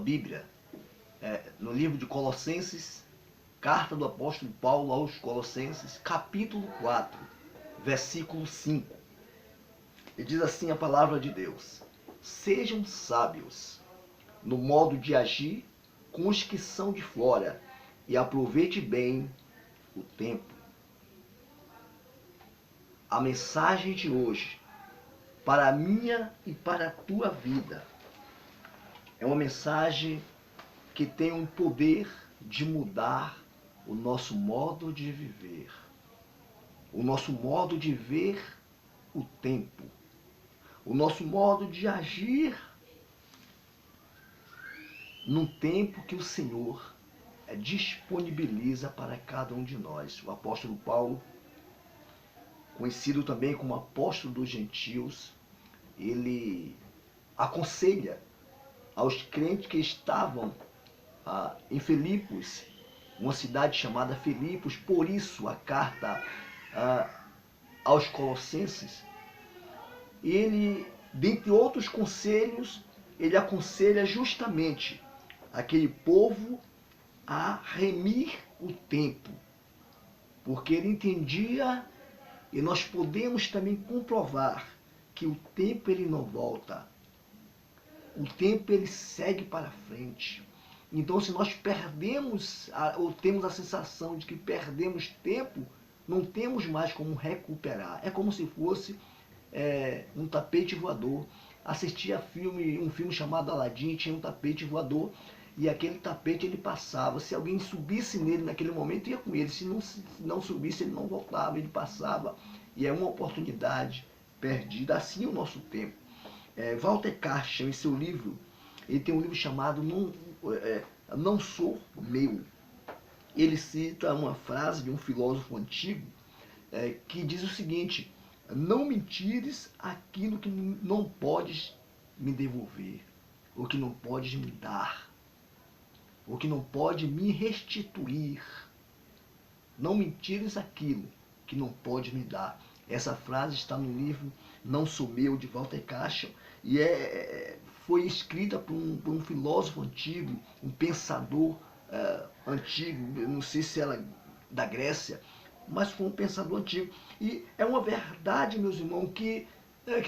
Bíblia, no livro de Colossenses, carta do apóstolo Paulo aos Colossenses, capítulo 4, versículo 5. E diz assim a palavra de Deus: sejam sábios no modo de agir com os que são de fora, e aproveite bem o tempo. A mensagem de hoje, para a minha e para a tua vida, é uma mensagem que tem um poder de mudar o nosso modo de viver, o nosso modo de ver o tempo, o nosso modo de agir no tempo que o Senhor disponibiliza para cada um de nós. O apóstolo Paulo, conhecido também como apóstolo dos gentios, ele aconselha aos crentes que estavam em Filipos, uma cidade chamada Filipos, por isso a carta aos Colossenses, ele, dentre outros conselhos, ele aconselha justamente aquele povo a remir o tempo, porque ele entendia, e nós podemos também comprovar, que o tempo ele não volta, o tempo ele segue para frente. Então, se nós perdemos, ou temos a sensação de que perdemos tempo, não temos mais como recuperar. É como se fosse um tapete voador. Assistia um filme chamado Aladdin, tinha um tapete voador, e aquele tapete ele passava. Se alguém subisse nele naquele momento, ia com ele. Se não subisse, ele não voltava, ele passava. E é uma oportunidade perdida. Assim é o nosso tempo. Walter Castro, em seu livro, ele tem um livro chamado Não Sou Meu. Ele cita uma frase de um filósofo antigo que diz o seguinte: não mentires aquilo que não podes me devolver, ou que não podes me dar, ou que não pode me restituir. Não mentires aquilo que não pode me dar. Essa frase está no livro Não Sou Meu, de Walter Castro, e foi escrita por um filósofo antigo, um pensador antigo, não sei se era da Grécia, mas foi um pensador antigo. E é uma verdade, meus irmãos, que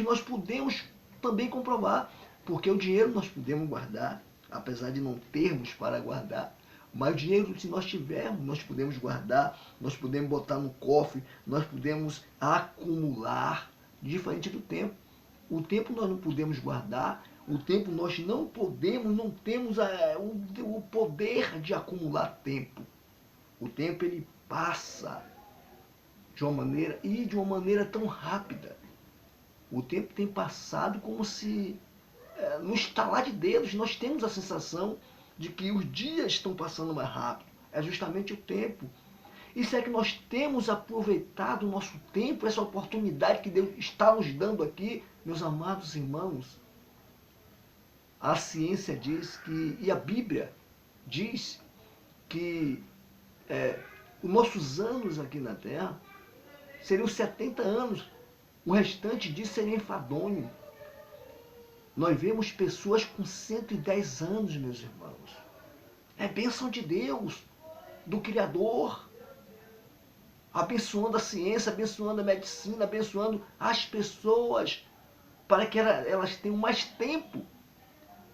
nós podemos também comprovar, porque o dinheiro nós podemos guardar, apesar de não termos para guardar. Mas o dinheiro, se nós tivermos, nós podemos guardar, nós podemos botar no cofre, nós podemos acumular, diferente do tempo. O tempo nós não podemos guardar, o tempo nós não temos o poder de acumular tempo. O tempo ele passa de uma maneira tão rápida. O tempo tem passado como se, no estalar de dedos, nós temos a sensação de que os dias estão passando mais rápido. É justamente o tempo. Isso é que nós temos aproveitado o nosso tempo, essa oportunidade que Deus está nos dando aqui, meus amados irmãos. A ciência diz que, e a Bíblia diz que os nossos anos aqui na Terra seriam 70 anos, o restante disso seria enfadonho. Nós vemos pessoas com 110 anos, meus irmãos. É bênção de Deus, do Criador, abençoando a ciência, abençoando a medicina, abençoando as pessoas, para que elas tenham mais tempo.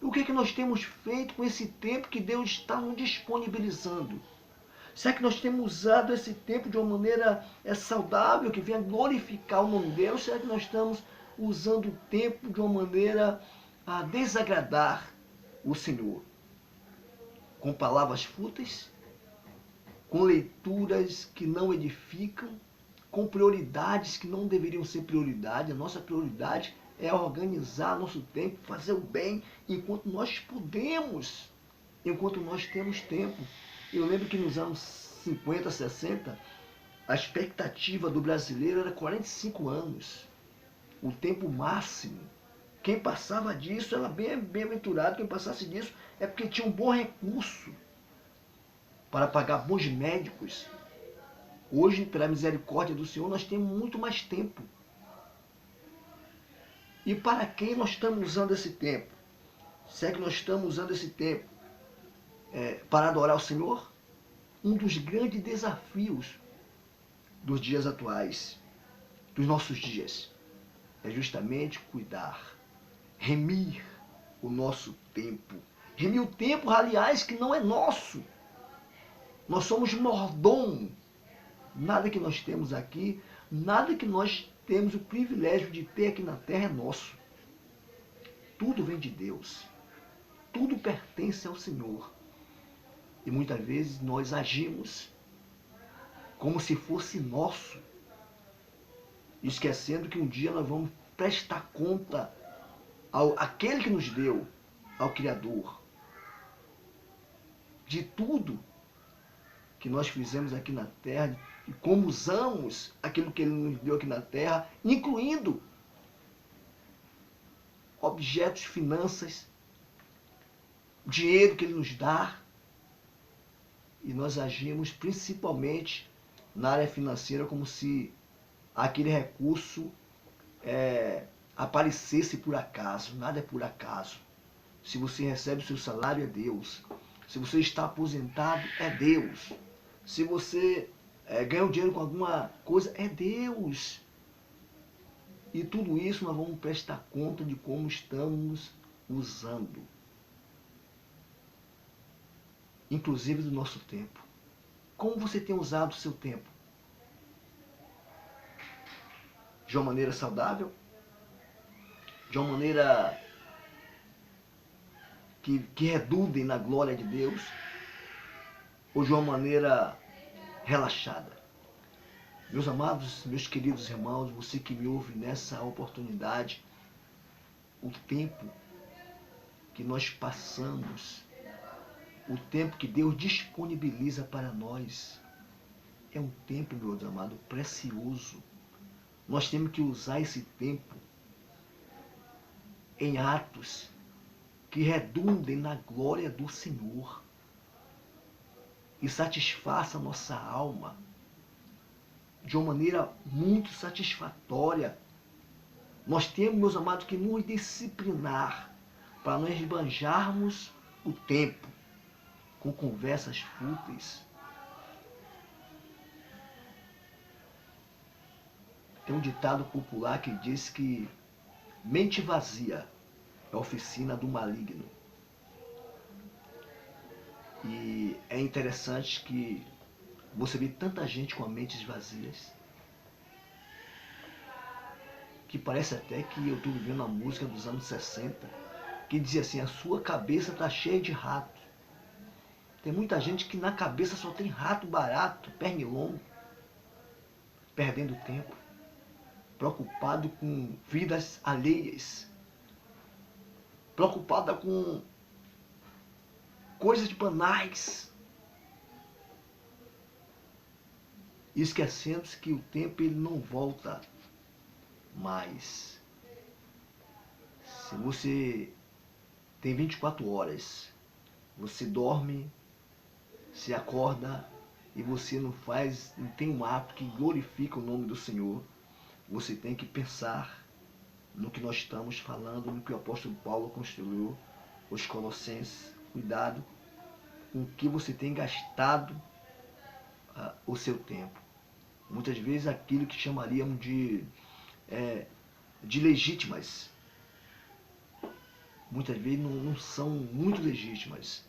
E o que nós temos feito com esse tempo que Deus está nos disponibilizando? Será que nós temos usado esse tempo de uma maneira saudável, que venha glorificar o nome de Deus? Será que nós estamos usando o tempo de uma maneira a desagradar o Senhor? Com palavras fúteis, com leituras que não edificam, com prioridades que não deveriam ser prioridade. A nossa prioridade é organizar nosso tempo, fazer o bem enquanto nós podemos, enquanto nós temos tempo. Eu lembro que nos anos 50, 60, a expectativa do brasileiro era 45 anos. O tempo máximo. Quem passava disso era bem-aventurado. Quem passasse disso é porque tinha um bom recurso para pagar bons médicos. Hoje, pela misericórdia do Senhor, nós temos muito mais tempo. E para quem nós estamos usando esse tempo? Se é que nós estamos usando esse tempo para adorar o Senhor? Um dos grandes desafios dos dias atuais, dos nossos dias, é justamente cuidar, remir o nosso tempo. Remir o tempo, aliás, que não é nosso. Nós somos mordomo. Nada que nós temos aqui, nada que nós temos o privilégio de ter aqui na terra é nosso. Tudo vem de Deus. Tudo pertence ao Senhor. E muitas vezes nós agimos como se fosse nosso, esquecendo que um dia nós vamos prestar conta àquele que nos deu, ao Criador, de tudo que nós fizemos aqui na terra e como usamos aquilo que Ele nos deu aqui na terra, incluindo objetos, finanças, dinheiro que Ele nos dá. E nós agimos principalmente na área financeira como se aquele recurso aparecesse por acaso. Nada é por acaso. Se você recebe o seu salário, é Deus. Se você está aposentado, é Deus. Se você ganha dinheiro com alguma coisa, é Deus. E tudo isso nós vamos prestar conta de como estamos usando. Inclusive do nosso tempo. Como você tem usado o seu tempo? De uma maneira saudável? De uma maneira que redundem na glória de Deus? Ou de uma maneira relaxada? Meus amados, meus queridos irmãos, você que me ouve nessa oportunidade, o tempo que nós passamos, o tempo que Deus disponibiliza para nós, é um tempo, meus amados, precioso. Nós temos que usar esse tempo em atos que redundem na glória do Senhor e satisfaça a nossa alma de uma maneira muito satisfatória. Nós temos, meus amados, que nos disciplinar para não esbanjarmos o tempo com conversas fúteis. Tem um ditado popular que diz que mente vazia é a oficina do maligno. E é interessante que você vê tanta gente com mentes vazias que parece até que eu estou vivendo uma música dos anos 60 que dizia assim: a sua cabeça está cheia de rato. Tem muita gente que na cabeça só tem rato barato, pernilongo, perdendo tempo, preocupado com vidas alheias, preocupada com coisas banais, e esquecendo-se que o tempo ele não volta mais. Se você tem 24 horas, você dorme, se acorda e você não tem um ato que glorifica o nome do Senhor, você tem que pensar no que nós estamos falando, no que o apóstolo Paulo construiu, os Colossenses. Cuidado com o que você tem gastado o seu tempo. Muitas vezes aquilo que chamaríamos de legítimas, muitas vezes não são muito legítimas,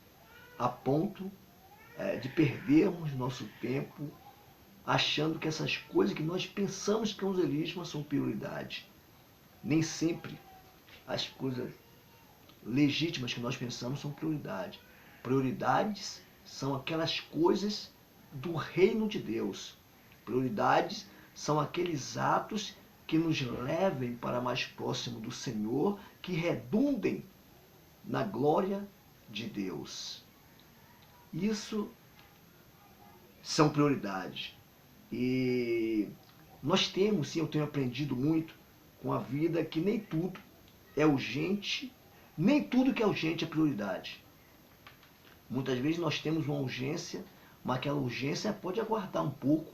a ponto de perdermos nosso tempo achando que essas coisas que nós pensamos que são legítimas são prioridade. Nem sempre as coisas legítimas que nós pensamos são prioridade. Prioridades são aquelas coisas do reino de Deus. Prioridades são aqueles atos que nos levem para mais próximo do Senhor, que redundem na glória de Deus. Isso são prioridades. E nós temos, sim, eu tenho aprendido muito com a vida que nem tudo é urgente, nem tudo que é urgente é prioridade. Muitas vezes nós temos uma urgência, mas aquela urgência pode aguardar um pouco.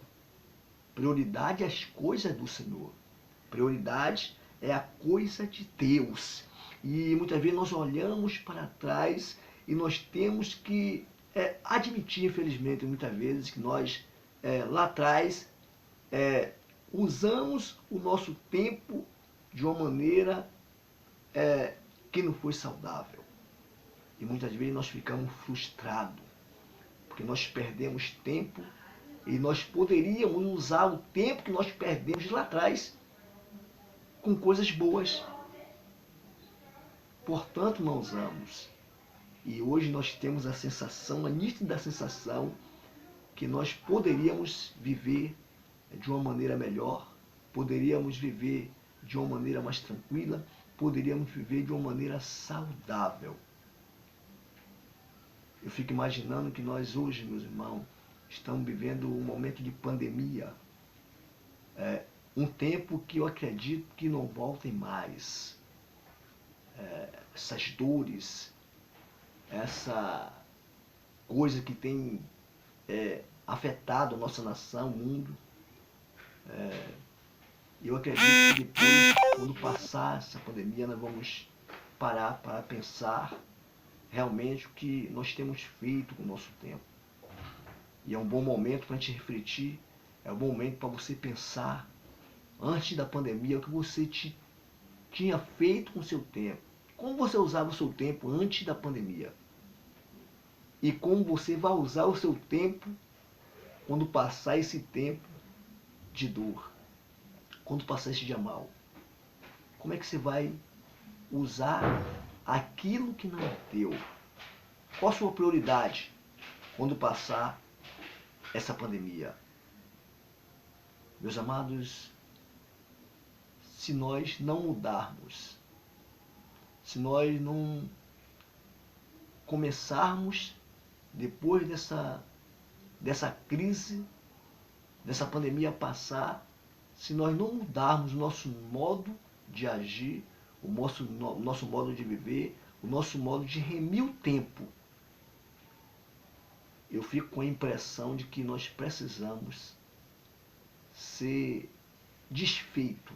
Prioridade é as coisas do Senhor. Prioridade é a coisa de Deus. E muitas vezes nós olhamos para trás e nós temos que admitir, infelizmente, muitas vezes, que nós, lá atrás, usamos o nosso tempo de uma maneira que não foi saudável. E muitas vezes nós ficamos frustrados, porque nós perdemos tempo e nós poderíamos usar o tempo que nós perdemos lá atrás com coisas boas. Portanto, não usamos. E hoje nós temos a sensação, a nítida sensação, que nós poderíamos viver de uma maneira melhor, poderíamos viver de uma maneira mais tranquila, poderíamos viver de uma maneira saudável. Eu fico imaginando que nós hoje, meus irmãos, estamos vivendo um momento de pandemia, um tempo que eu acredito que não voltem mais. Essas dores, essa coisa que tem afetado a nossa nação, o mundo. Eu acredito que depois, quando passar essa pandemia, nós vamos parar para pensar realmente o que nós temos feito com o nosso tempo. E é um bom momento para a gente refletir, é um bom momento para você pensar, antes da pandemia, o que você tinha feito com o seu tempo. Como você usava o seu tempo antes da pandemia. E como você vai usar o seu tempo quando passar esse tempo de dor. Quando passar esse dia mal. Como é que você vai usar aquilo que não é teu? Qual a sua prioridade quando passar essa pandemia? Meus amados, se nós não mudarmos, se nós não começarmos depois dessa crise, dessa pandemia passar, se nós não mudarmos o nosso modo de agir, o nosso modo de viver, o nosso modo de remir o tempo, eu fico com a impressão de que nós precisamos ser desfeito,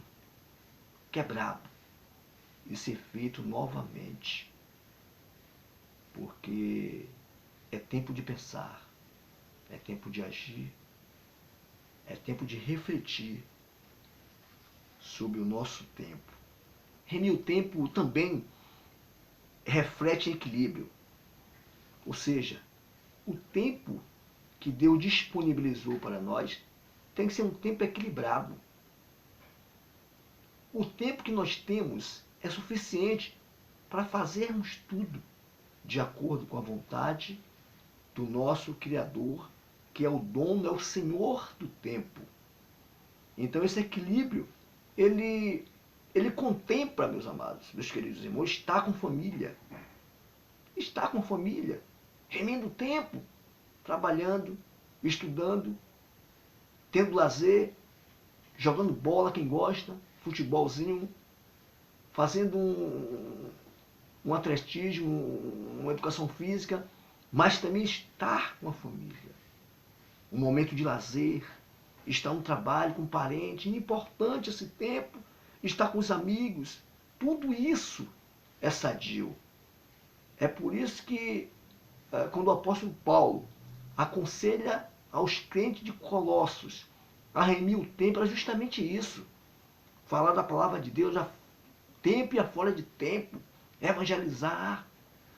quebrado e ser feito novamente. Porque é tempo de pensar, é tempo de agir, é tempo de refletir sobre o nosso tempo. Remir o tempo também reflete equilíbrio. Ou seja, o tempo que Deus disponibilizou para nós tem que ser um tempo equilibrado. O tempo que nós temos é suficiente para fazermos tudo de acordo com a vontade do nosso Criador, que é o dono, é o Senhor do tempo. Então esse equilíbrio, ele contempla, meus amados, meus queridos irmãos, estar com família. Estar com família, remindo o tempo, trabalhando, estudando, tendo lazer, jogando bola, quem gosta, futebolzinho, fazendo um atletismo, uma educação física, mas também estar com a família. Um momento de lazer, estar no trabalho com um parente, importante esse tempo, estar com os amigos, tudo isso é sadio. É por isso que, quando o apóstolo Paulo aconselha aos crentes de Colossos a remir o tempo, era justamente isso. Falar da palavra de Deus a tempo e a fora de tempo, evangelizar,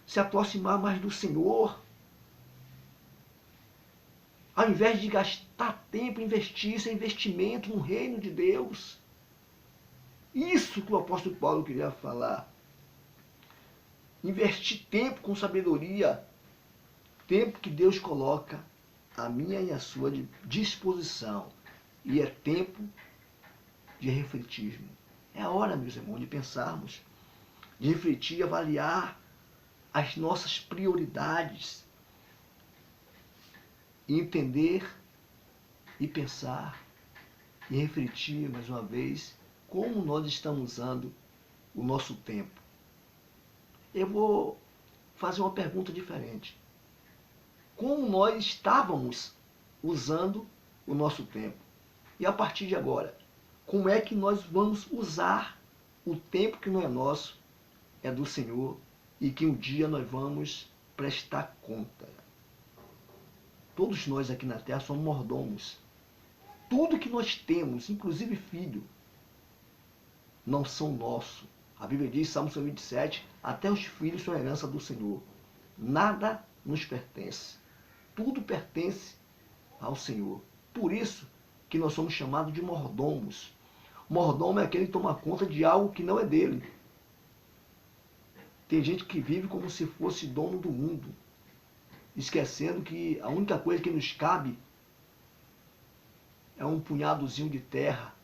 se aproximar mais do Senhor. Ao invés de gastar tempo, investir, isso é investimento no reino de Deus. Isso que o apóstolo Paulo queria falar. Investir tempo com sabedoria, tempo que Deus coloca à minha e à sua disposição. E é tempo de refletirmos. É a hora, meus irmãos, de pensarmos, de refletir, avaliar as nossas prioridades, e entender e pensar e refletir mais uma vez como nós estamos usando o nosso tempo. Eu vou fazer uma pergunta diferente. Como nós estávamos usando o nosso tempo? E a partir de agora, como é que nós vamos usar o tempo que não é nosso, é do Senhor, e que um dia nós vamos prestar conta? Todos nós aqui na terra somos mordomos. Tudo que nós temos, inclusive filho, não são nossos. A Bíblia diz, Salmo 127, até os filhos são herança do Senhor. Nada nos pertence. Tudo pertence ao Senhor. Por isso que nós somos chamados de mordomos. Mordomo é aquele que toma conta de algo que não é dele. Tem gente que vive como se fosse dono do mundo, esquecendo que a única coisa que nos cabe é um punhadozinho de terra.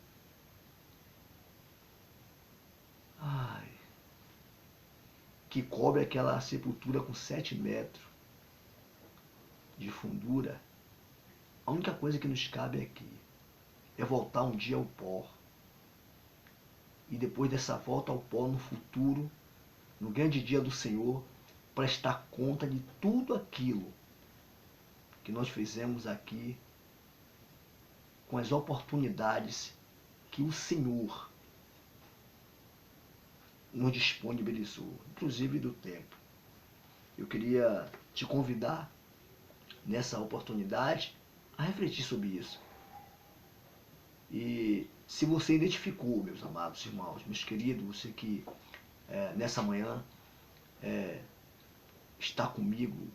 Ai, que cobre aquela sepultura com 7 metros de fundura. A única coisa que nos cabe aqui é voltar um dia ao pó. E depois dessa volta ao pó, no futuro, no grande dia do Senhor, prestar conta de tudo aquilo que nós fizemos aqui, com as oportunidades que o Senhor nos disponibilizou, inclusive do tempo. Eu queria te convidar, nessa oportunidade, a refletir sobre isso. E se você identificou, meus amados irmãos, meus queridos, você que nessa manhã está comigo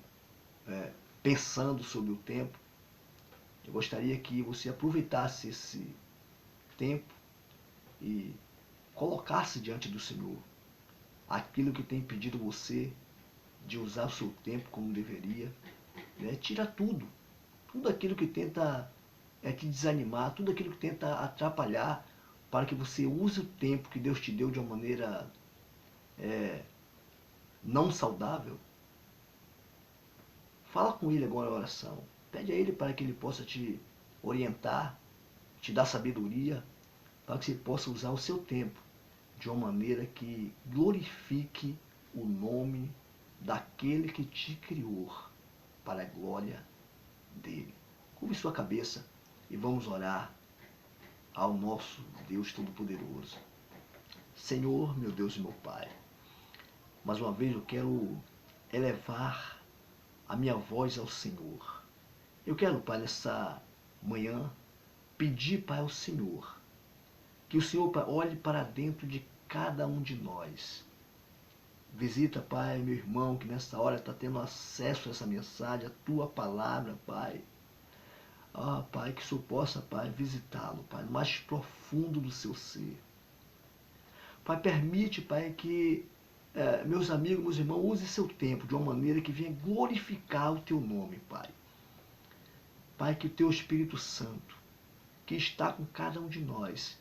pensando sobre o tempo, eu gostaria que você aproveitasse esse tempo e colocasse diante do Senhor aquilo que tem impedido você de usar o seu tempo como deveria. Tira tudo aquilo que tenta te desanimar, tudo aquilo que tenta atrapalhar, para que você use o tempo que Deus te deu de uma maneira não saudável. Fala com Ele agora em oração. Pede a Ele para que Ele possa te orientar, te dar sabedoria, para que você possa usar o seu tempo de uma maneira que glorifique o nome daquele que te criou, para a glória dele. Curve sua cabeça e vamos orar ao nosso Deus Todo-Poderoso. Senhor, meu Deus e meu Pai, mais uma vez eu quero elevar a minha voz ao Senhor. Eu quero, Pai, nessa manhã, pedir, Pai, ao Senhor, que o Senhor, Pai, olhe para dentro de cada um de nós. Visita, Pai, meu irmão, que nessa hora está tendo acesso a essa mensagem, a Tua palavra, Pai. Pai, que o Senhor possa, Pai, visitá-lo, Pai, no mais profundo do seu ser. Pai, permite, Pai, que meus amigos, meus irmãos, usem seu tempo de uma maneira que venha glorificar o Teu nome, Pai. Pai, que o Teu Espírito Santo, que está com cada um de nós,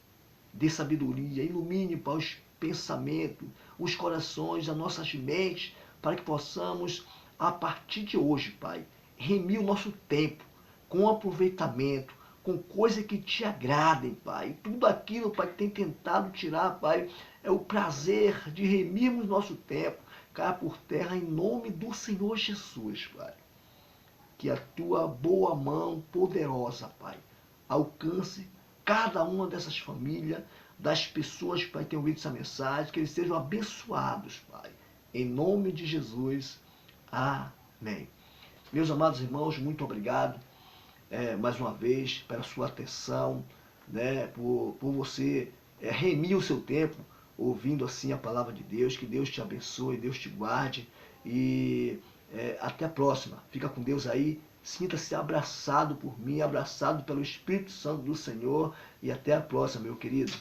dê sabedoria, ilumine, Pai, os pensamentos, os corações, as nossas mentes, para que possamos, a partir de hoje, Pai, remir o nosso tempo com aproveitamento, com coisas que te agradem, Pai. Tudo aquilo, Pai, que tem tentado tirar, Pai, é o prazer de remirmos nosso tempo, caia por terra em nome do Senhor Jesus, Pai. Que a Tua boa mão poderosa, Pai, alcance cada uma dessas famílias, das pessoas, Pai, que têm ouvido essa mensagem, que eles sejam abençoados, Pai. Em nome de Jesus. Amém. Meus amados irmãos, muito obrigado mais uma vez pela sua atenção, por você remir o seu tempo ouvindo assim a palavra de Deus. Que Deus te abençoe, Deus te guarde e até a próxima. Fica com Deus aí. Sinta-se abraçado por mim, abraçado pelo Espírito Santo do Senhor, e até a próxima, meu querido.